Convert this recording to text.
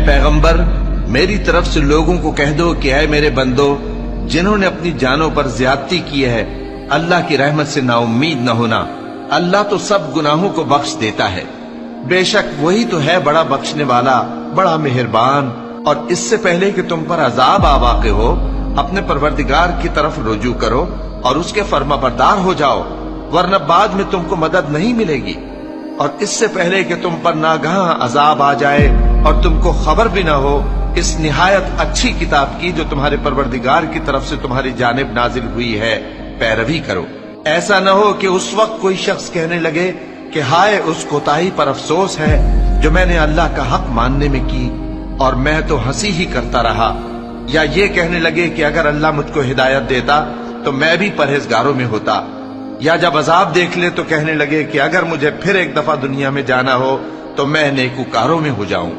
پیغمبر میری طرف سے لوگوں کو کہہ دو کہ اے میرے بندو جنہوں نے اپنی جانوں پر زیادتی کی ہے اللہ کی رحمت سے نا امید نہ ہونا، اللہ تو سب گناہوں کو بخش دیتا ہے، بے شک وہی تو ہے بڑا بخشنے والا بڑا مہربان۔ اور اس سے پہلے کہ تم پر عذاب آ واقع ہو اپنے پروردگار کی طرف رجوع کرو اور اس کے فرما بردار ہو جاؤ، ورنہ بعد میں تم کو مدد نہیں ملے گی۔ اور اس سے پہلے کہ تم پر ناگہاں عذاب آ جائے اور تم کو خبر بھی نہ ہو اس نہایت اچھی کتاب کی جو تمہارے پروردگار کی طرف سے تمہاری جانب نازل ہوئی ہے پیروی کرو۔ ایسا نہ ہو کہ اس وقت کوئی شخص کہنے لگے کہ ہائے اس کوتاہی پر افسوس ہے جو میں نے اللہ کا حق ماننے میں کی اور میں تو ہنسی ہی کرتا رہا، یا یہ کہنے لگے کہ اگر اللہ مجھ کو ہدایت دیتا تو میں بھی پرہیزگاروں میں ہوتا، یا جب عذاب دیکھ لے تو کہنے لگے کہ اگر مجھے پھر ایک دفعہ دنیا میں جانا ہو تو میں نیکوکاروں میں ہو جاؤں۔